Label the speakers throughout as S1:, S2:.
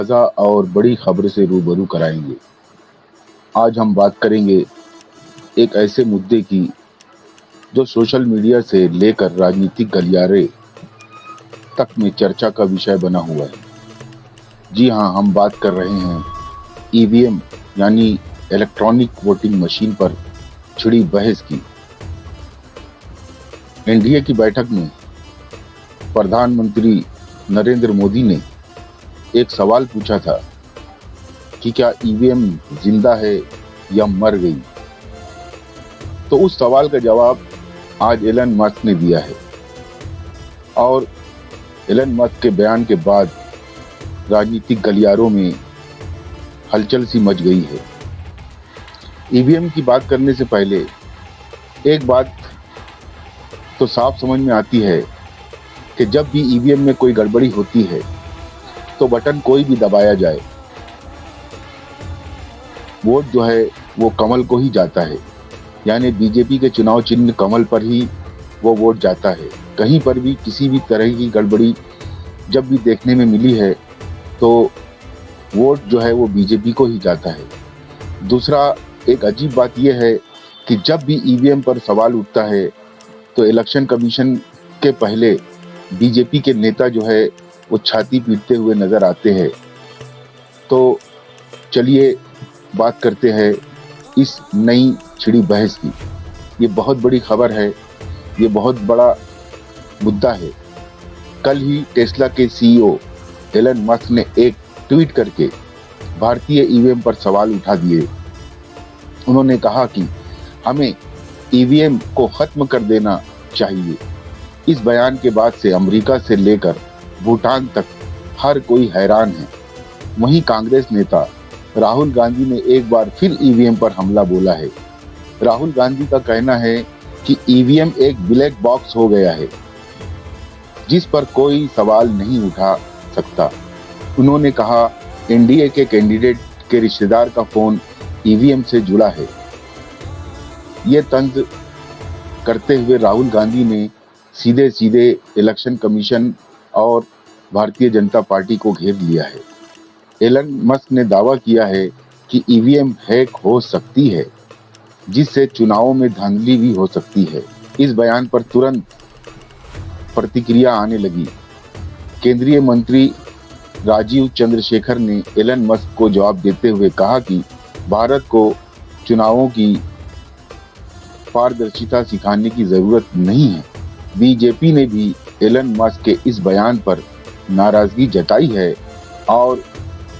S1: ताज़ा और बड़ी खबर से रूबरू कराएंगे। आज हम बात करेंगे एक ऐसे मुद्दे की जो सोशल मीडिया से लेकर राजनीतिक गलियारे तक में चर्चा का विषय बना हुआ है। जी हाँ, हम बात कर रहे हैं ईवीएम यानी इलेक्ट्रॉनिक वोटिंग मशीन पर छिड़ी बहस की। एनडीए की बैठक में प्रधानमंत्री नरेंद्र मोदी ने एक सवाल पूछा था कि क्या ईवीएम जिंदा है या मर गई। तो उस सवाल का जवाब आज एलन मस्क ने दिया है और एलन मस्क के बयान के बाद राजनीतिक गलियारों में हलचल सी मच गई है। ईवीएम की बात करने से पहले एक बात तो साफ समझ में आती है कि जब भी ईवीएम में कोई गड़बड़ी होती है तो बटन कोई भी दबाया जाए, वोट जो है वो कमल को ही जाता है। यानी बीजेपी के चुनाव चिन्ह कमल पर ही वो वोट जाता है। कहीं पर भी किसी भी तरह की गड़बड़ी जब भी देखने में मिली है तो वोट जो है वो बीजेपी को ही जाता है। दूसरा, एक अजीब बात यह है कि जब भी ईवीएम पर सवाल उठता है तो इलेक्शन कमीशन के पहले बीजेपी के नेता जो है वो छाती पीटते हुए नजर आते हैं। तो चलिए बात करते हैं इस नई छिड़ी बहस की। ये बहुत बड़ी खबर है, ये बहुत बड़ा मुद्दा है। कल ही टेस्ला के सीईओ एलन मस्क ने एक ट्वीट करके भारतीय ईवीएम पर सवाल उठा दिए। उन्होंने कहा कि हमें ईवीएम को खत्म कर देना चाहिए। इस बयान के बाद से अमेरिका से लेकर भूटान तक हर कोई हैरान है। वहीं कांग्रेस नेता राहुल गांधी ने एक बार फिर ईवीएम पर हमला बोला है। राहुल गांधी का कहना है कि ईवीएम एक ब्लैक बॉक्स हो गया है जिस पर कोई सवाल नहीं उठा सकता। उन्होंने कहा एनडीए के कैंडिडेट के रिश्तेदार का फोन ईवीएम से जुड़ा है। ये तंज करते हुए राहुल गांधी ने सीधे सीधे इलेक्शन कमीशन और भारतीय जनता पार्टी को घेर लिया है। एलन मस्क ने दावा किया है कि ईवीएम हैक हो सकती है जिससे चुनावों में धांधली भी हो सकती है। इस बयान पर तुरंत प्रतिक्रिया आने लगी। केंद्रीय मंत्री राजीव चंद्रशेखर ने एलन मस्क को जवाब देते हुए कहा कि भारत को चुनावों की पारदर्शिता सिखाने की जरूरत नहीं है। बीजेपी ने भी एलन मस्क के इस बयान पर नाराजगी जताई है और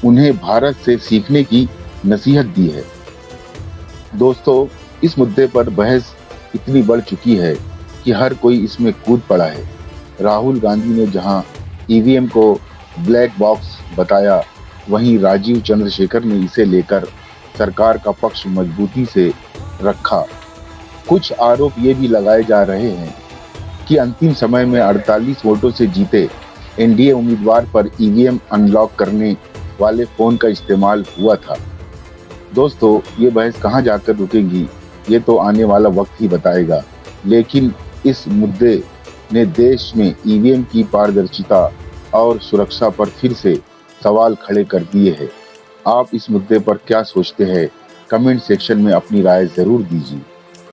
S1: उन्हें भारत से सीखने की नसीहत दी है। दोस्तों, इस मुद्दे पर बहस इतनी बढ़ चुकी है कि हर कोई इसमें कूद पड़ा है। राहुल गांधी ने जहां ईवीएम को ब्लैक बॉक्स बताया, वहीं राजीव चंद्रशेखर ने इसे लेकर सरकार का पक्ष मजबूती से रखा। कुछ आरोप ये भी लगाए जा रहे हैं कि अंतिम समय में 48 वोटों से जीते एनडीए उम्मीदवार पर ईवीएम अनलॉक करने वाले फोन का इस्तेमाल हुआ था। दोस्तों, ये बहस कहां जाकर रुकेगी ये तो आने वाला वक्त ही बताएगा। लेकिन इस मुद्दे ने देश में ईवीएम की पारदर्शिता और सुरक्षा पर फिर से सवाल खड़े कर दिए हैं। आप इस मुद्दे पर क्या सोचते हैं? कमेंट सेक्शन में अपनी राय जरूर दीजिए।